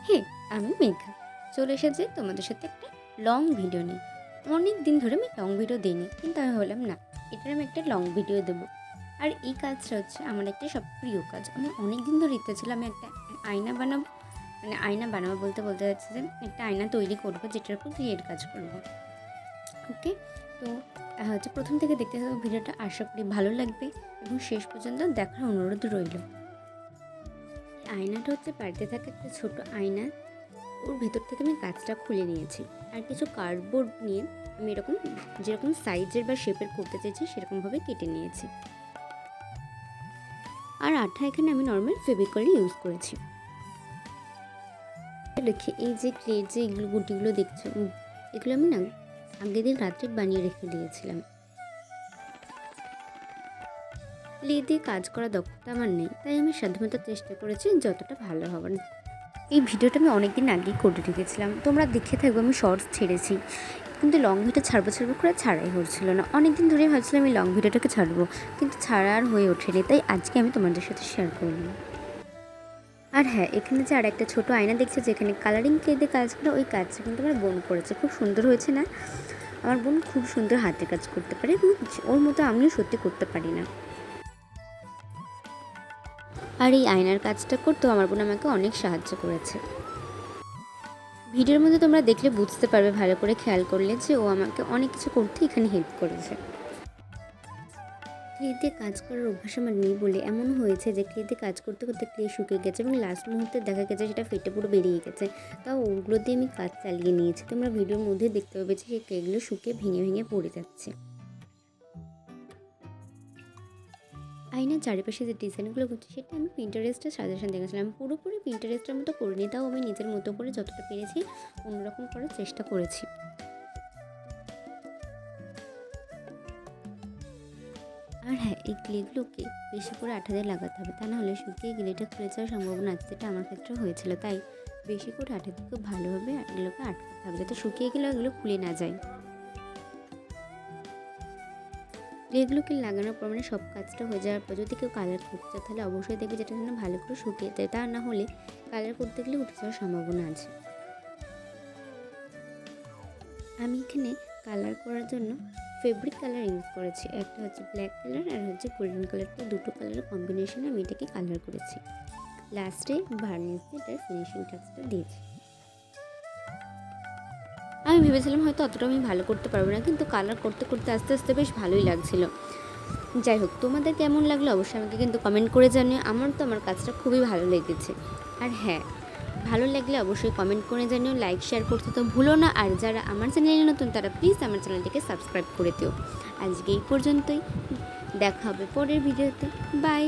হে, আমি মেঘা চলে এসেছি তোমাদের সাথে একটা লং ভিডিও নিয়ে। অনেক দিন ধরে আমি লং ভিডিও দিইনি, কিন্তু আমি ভাবলাম না, এটার আমি একটা লং ভিডিও দেবো। আর এই কাজটা হচ্ছে আমার একটা সব প্রিয় কাজ। আমার অনেক দিন ধরে ইচ্ছা ছিল আমি একটা আয়না বানাবো, মানে আয়না বানাবো বলতে বলতে যাচ্ছে যে একটা আয়না তৈরি করবো, যেটার উপর ক্রিয়েট কাজ করবো। ওকে, তো হচ্ছে প্রথম থেকে দেখতে থাকবো ভিডিওটা, আশা করি ভালো লাগবে এবং শেষ পর্যন্ত দেখার অনুরোধ রইল। আয়নাটা হচ্ছে বাড়িতে থাকা একটা ছোট আয়না, ওর ভেতর থেকে আমি কাঁচটা খুলে নিয়েছি আর কিছু কার্ডবোর্ড নিয়ে আমি এরকম যেরকম সাইজের বা শেপের করতে চাইছি সেরকমভাবে কেটে নিয়েছি। আর আঠা এখানে আমি নর্মাল ফেভিকল ইউজ করেছি। দেখি এই যে ক্লের যে এগুলো গুটিগুলো দেখছো, এগুলো আমি না আগের দিন রাত্রে বানিয়ে রেখে দিয়েছিলাম। ক্লে দিয়ে কাজ করা দক্ষতা আমার নেই, তাই আমি সাধারণত চেষ্টা করেছি যতটা ভালো হবে। এই ভিডিওটা আমি অনেকদিন আগেই করে রেখেছিলাম, তোমরা দেখে থাকবো। আমি শর্টস ছেড়েছি, কিন্তু লং ভিডিও ছাড়বো করে ছাড়াই হচ্ছিল না। অনেক দিন ধরেই ভাবছিলাম এই লং ভিডিওটাকে ছাড়বো, কিন্তু ছাড়া আর হয়ে ওঠেনি, তাই আজকে আমি তোমাদের সাথে শেয়ার করলাম। আর হ্যাঁ, এখানে যে আর একটা ছোটো আয়না দেখছো যেখানে কালারিং ক্লে দিয়ে কাজ করা, ওই কাজটা কিন্তু আমার বোন করেছে। খুব সুন্দর হয়েছে না? আমার বোন খুব সুন্দর হাতে কাজ করতে পারে এবং ওর মতো আমিও সত্যি করতে পারি না। আর এই আয়নার কাজটা করতেও আমার বোন আমাকে অনেক সাহায্য করেছে। ভিডিওর মধ্যে তোমরা দেখলে বুঝতে পারবে ভালো করে খেয়াল করলে যে ও আমাকে অনেক কিছু করতে এখানে হেল্প করেছে। ক্লেতে কাজ করার অভ্যাস আমার নেই বলে এমন হয়েছে যে ক্লেতে কাজ করতে করতে ক্লে শুকিয়ে গেছে এবং লাস্ট মুহূর্তে দেখা গেছে সেটা ফেটে পুরো বেরিয়ে গেছে। তাও ওগুলো দিয়ে আমি কাজ চালিয়ে নিয়েছি। তোমরা ভিডিওর মধ্যে দেখতে পাবে যে সেই ক্লেগুলো শুকিয়ে ভেঙে ভেঙে পড়ে যাচ্ছে। আয়নার চারিপাশে যে ডিজাইনগুলো করছি সেটা আমি পিন্টারেস্টের সাজেশন দেখেছিলাম। পুরোপুরি পিন্টারেস্টের মতো করিনি, তাও আমি নিজের মতো করে যতটা পেরেছি অন্যরকম করার চেষ্টা করেছি। আর হ্যাঁ, এই ক্লেগুলোকে বেশি করে আঠা দিয়ে লাগাতে হবে, তা না হলে শুকিয়ে গেলে এটা খুলে যাওয়ার সম্ভাবনা আছে, যেটা আমার ক্ষেত্রে হয়েছিল। তাই বেশি করে আঠা দিয়ে খুব ভালোভাবে এগুলোকে আটকাতে হবে, যাতে শুকিয়ে গেলেও এগুলো খুলে না যায়। ক্লেগুলোকে লাগানোর পর মানে সব কাজটা হয়ে যাওয়ার পর যদি কেউ কালার করতে চায় তাহলে অবশ্যই দেখবে যেটা যেন ভালো করে শুকিয়ে যায়, তা না হলে কালার করতে গেলে উঠে যাওয়ার সম্ভাবনা আছে। আমি এখানে কালার করার জন্য ফেব্রিক কালার ইউজ করেছি। একটা হচ্ছে ব্ল্যাক কালার আর হচ্ছে গোল্ডেন কালার, তো দুটো কালারের কম্বিনেশনে আমি এটাকে কালার করেছি। লাস্টে ভার্নিশ দিয়ে এটার ফিনিশিং টাচটা দিয়েছি। আমি ভেবেছিলাম হয়তো অতটা আমি ভালো করতে পারবো না, কিন্তু কালার করতে করতে আস্তে আস্তে বেশ ভালোই লাগছিল। যাই হোক, তোমাদের কেমন লাগলো অবশ্যই আমাকে কিন্তু কমেন্ট করে জানিও। আমার তো আমার কাজটা খুবই ভালো লেগেছে। আর হ্যাঁ, ভালো লাগলে অবশ্যই কমেন্ট করে জানিও, লাইক শেয়ার করতে তো ভুলো না। আর যারা আমার চ্যানেলে নতুন তারা প্লিজ আমার চ্যানেলটিকে সাবস্ক্রাইব করে দিও। আজকে এই পর্যন্তই, দেখা হবে পরের ভিডিওতে। বাই।